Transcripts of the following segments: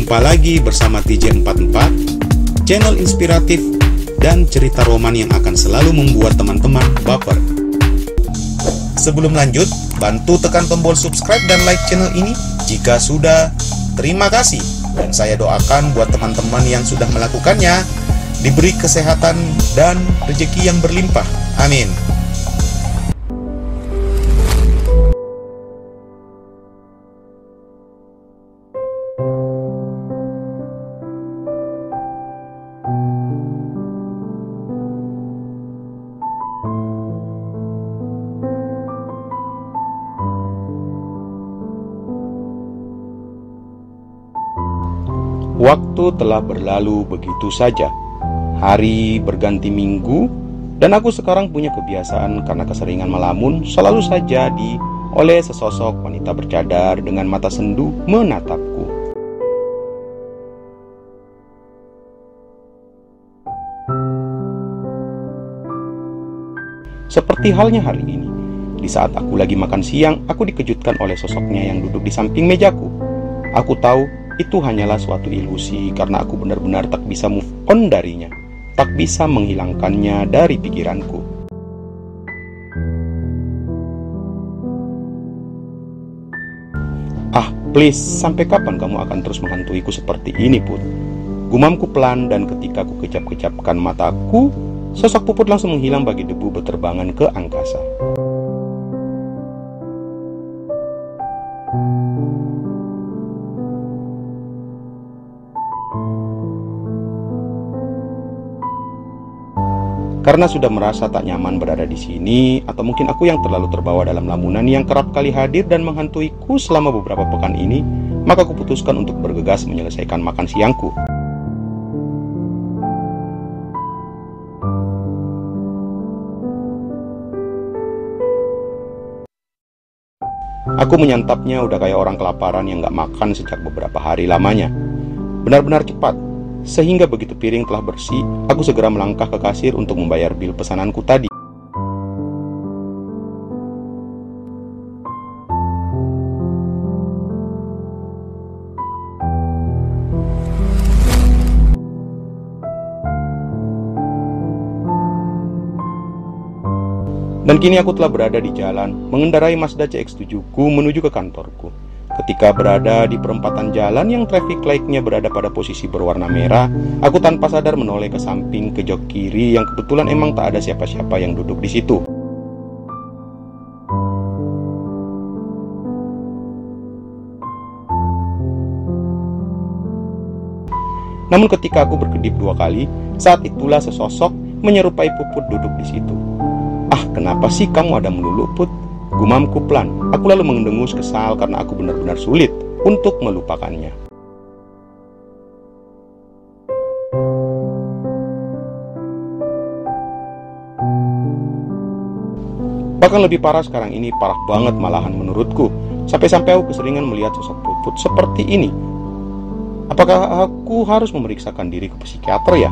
Jumpa lagi bersama TJ44, channel inspiratif dan cerita roman yang akan selalu membuat teman-teman baper. Sebelum lanjut, bantu tekan tombol subscribe dan like channel ini jika sudah. Terima kasih, dan saya doakan buat teman-teman yang sudah melakukannya diberi kesehatan dan rezeki yang berlimpah. Amin. Waktu telah berlalu begitu saja. Hari berganti minggu, dan aku sekarang punya kebiasaan karena keseringan melamun selalu saja oleh sesosok wanita bercadar dengan mata sendu menatapku. Seperti halnya hari ini, di saat aku lagi makan siang, aku dikejutkan oleh sosoknya yang duduk di samping mejaku. Aku tahu itu hanyalah suatu ilusi karena aku benar-benar tak bisa move on darinya, tak bisa menghilangkannya dari pikiranku. Ah, please, sampai kapan kamu akan terus menghantuiku seperti ini, Put? Gumamku pelan, dan ketika aku kecap-kecapkan mataku, sosok Puput langsung menghilang bagi debu berterbangan ke angkasa. Karena sudah merasa tak nyaman berada di sini, atau mungkin aku yang terlalu terbawa dalam lamunan yang kerap kali hadir dan menghantuiku selama beberapa pekan ini, maka aku putuskan untuk bergegas menyelesaikan makan siangku. Aku menyantapnya udah kayak orang kelaparan yang gak makan sejak beberapa hari lamanya. Benar-benar cepat. Sehingga begitu piring telah bersih, aku segera melangkah ke kasir untuk membayar bil pesananku tadi. Dan kini aku telah berada di jalan, mengendarai Mazda CX-7ku menuju ke kantorku. Ketika berada di perempatan jalan yang traffic light-nya berada pada posisi berwarna merah, aku tanpa sadar menoleh ke samping ke jok kiri yang kebetulan emang tak ada siapa-siapa yang duduk di situ. Namun ketika aku berkedip 2 kali, saat itulah sesosok menyerupai Puput duduk di situ. Ah, kenapa sih kamu ada melulu, Put? Gumamku pelan. Aku lalu mendengus kesal karena aku benar-benar sulit untuk melupakannya. Bahkan lebih parah sekarang ini, parah banget malahan menurutku. Sampai-sampai aku keseringan melihat sosok Puput seperti ini. Apakah aku harus memeriksakan diri ke psikiater ya?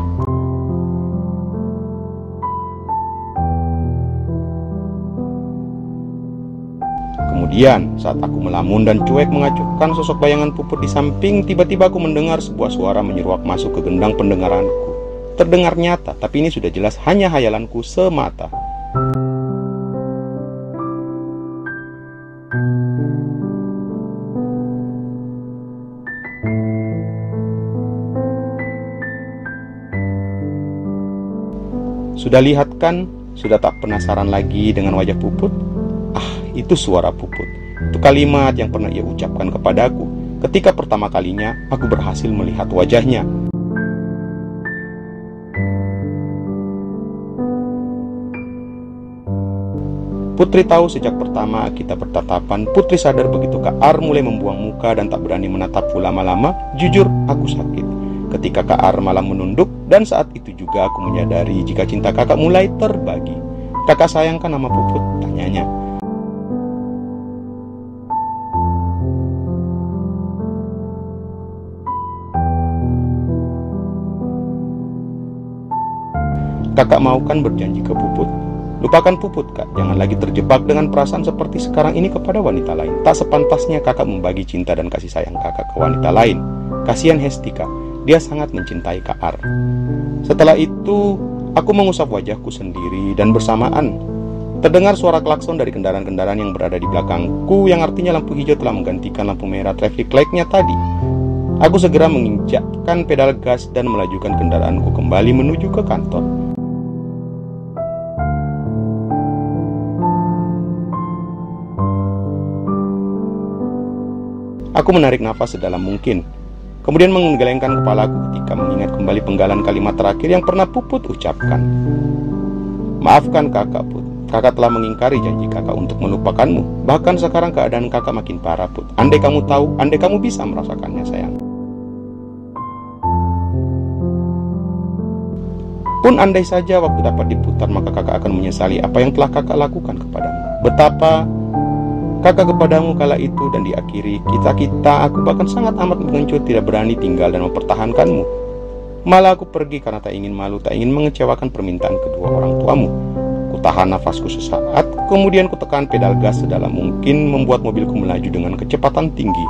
Kemudian, saat aku melamun dan cuek mengacuhkan sosok bayangan Puput di samping, tiba-tiba aku mendengar sebuah suara menyeruak masuk ke gendang pendengaranku. Terdengar nyata, tapi ini sudah jelas hanya hayalanku semata. Sudah lihat kan? Sudah tak penasaran lagi dengan wajah Puput? Itu suara Puput. Itu kalimat yang pernah ia ucapkan kepadaku ketika pertama kalinya aku berhasil melihat wajahnya. Putri tahu sejak pertama kita bertatapan, Putri sadar begitu Kak Ar mulai membuang muka dan tak berani menatapku lama-lama, jujur aku sakit. Ketika Kak Ar malah menunduk, dan saat itu juga aku menyadari jika cinta kakak mulai terbagi. Kakak sayang kan nama Puput? Tanyanya. Kakak mau kan berjanji ke Puput? Lupakan Puput, Kak. Jangan lagi terjebak dengan perasaan seperti sekarang ini kepada wanita lain. Tak sepantasnya kakak membagi cinta dan kasih sayang kakak ke wanita lain. Kasihan Hestika, dia sangat mencintai Kak Ar. Setelah itu, aku mengusap wajahku sendiri dan bersamaan terdengar suara klakson dari kendaraan-kendaraan yang berada di belakangku, yang artinya lampu hijau telah menggantikan lampu merah traffic light-nya tadi. Aku segera menginjakkan pedal gas dan melajukan kendaraanku kembali menuju ke kantor. Aku menarik nafas sedalam mungkin, kemudian menggelengkan kepalaku ketika mengingat kembali penggalan kalimat terakhir yang pernah Puput ucapkan. Maafkan kakak, Put. Kakak telah mengingkari janji kakak untuk melupakanmu. Bahkan sekarang keadaan kakak makin parah, Put. Andai kamu tahu, andai kamu bisa merasakannya, sayang. Pun andai saja waktu dapat diputar, maka kakak akan menyesali apa yang telah kakak lakukan kepadamu. Betapa kakak kepadamu kala itu, dan diakhiri kita, aku bahkan sangat amat mengencut, tidak berani tinggal dan mempertahankanmu. Malah aku pergi karena tak ingin malu, tak ingin mengecewakan permintaan kedua orang tuamu. Kutahan nafasku sesaat, kemudian kutekan pedal gas sedalam mungkin, membuat mobilku melaju dengan kecepatan tinggi.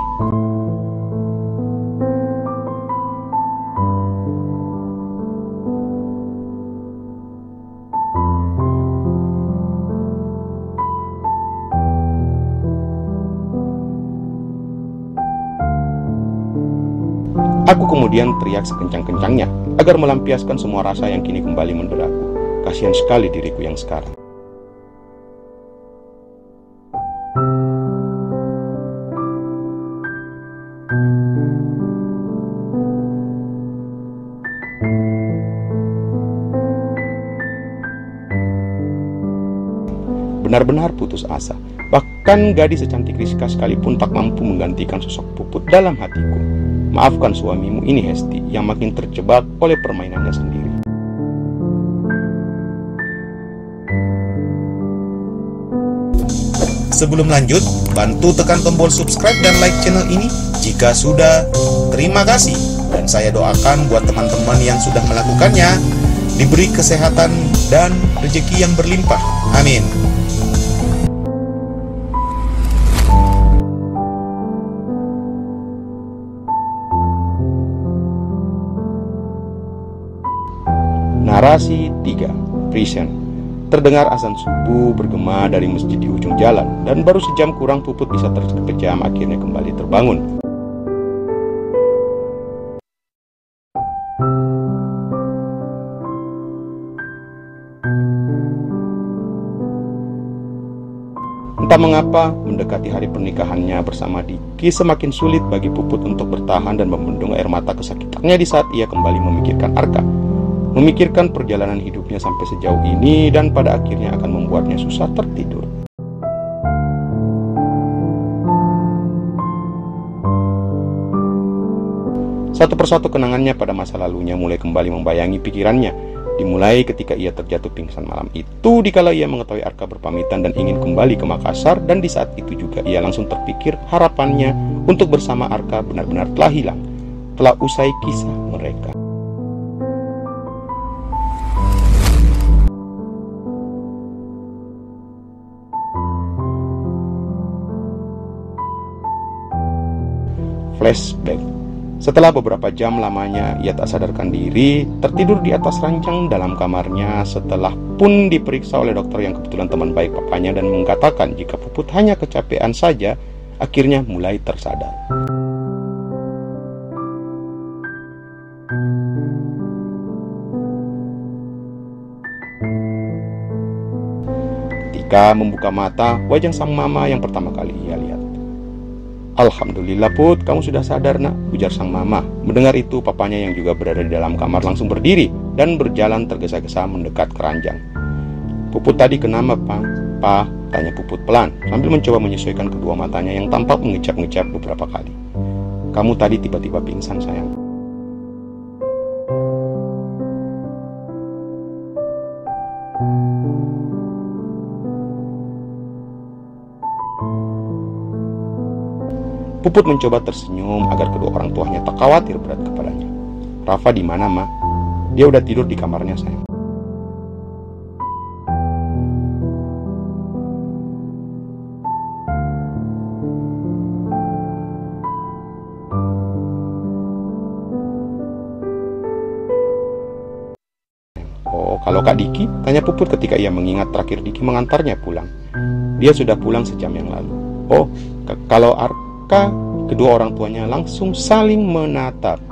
Aku kemudian teriak sekencang-kencangnya agar melampiaskan semua rasa yang kini kembali menderaku. Kasihan sekali diriku yang sekarang. Benar-benar putus asa. Bahkan gadis secantik Rizka sekalipun tak mampu menggantikan sosok Puput dalam hatiku. Maafkan suamimu ini, Hesti, yang makin terjebak oleh permainannya sendiri. Sebelum lanjut, bantu tekan tombol subscribe dan like channel ini jika sudah. Terima kasih, dan saya doakan buat teman-teman yang sudah melakukannya diberi kesehatan dan rezeki yang berlimpah. Amin. Narasi 3. Present. Terdengar azan subuh bergema dari masjid di ujung jalan, dan baru sejam kurang Puput bisa terkejam akhirnya kembali terbangun. Entah mengapa, mendekati hari pernikahannya bersama Diki semakin sulit bagi Puput untuk bertahan dan membendung air mata kesakitannya di saat ia kembali memikirkan Arka. Memikirkan perjalanan hidupnya sampai sejauh ini, dan pada akhirnya akan membuatnya susah tertidur. Satu persatu kenangannya pada masa lalunya mulai kembali membayangi pikirannya. Dimulai ketika ia terjatuh pingsan malam itu, dikala ia mengetahui Arka berpamitan dan ingin kembali ke Makassar, dan di saat itu juga ia langsung terpikir harapannya untuk bersama Arka benar-benar telah hilang, telah usai kisah mereka. Flashback. Setelah beberapa jam lamanya ia tak sadarkan diri, tertidur di atas ranjang dalam kamarnya. Setelah pun diperiksa oleh dokter yang kebetulan teman baik papanya dan mengatakan jika Puput hanya kecapean saja, akhirnya mulai tersadar. Ketika membuka mata, wajah sang mama yang pertama kali ia lihat. "Alhamdulillah, Put, kamu sudah sadar, nak," ujar sang mama. Mendengar itu, papanya yang juga berada di dalam kamar langsung berdiri dan berjalan tergesa-gesa mendekat ke ranjang. "Puput tadi kenapa, Pa?" tanya Puput pelan, sambil mencoba menyesuaikan kedua matanya yang tampak mengecap-ngecap beberapa kali. "Kamu tadi tiba-tiba pingsan, sayang." Puput mencoba tersenyum agar kedua orang tuanya tak khawatir berat kepadanya. "Rafa di mana, Ma?" "Dia udah tidur di kamarnya, sayang." Oh, kalau Kak Diki? Tanya Puput ketika ia mengingat terakhir Diki mengantarnya pulang. Dia sudah pulang sejam yang lalu. Oh, kalau Arka, kedua orang tuanya langsung saling menatap.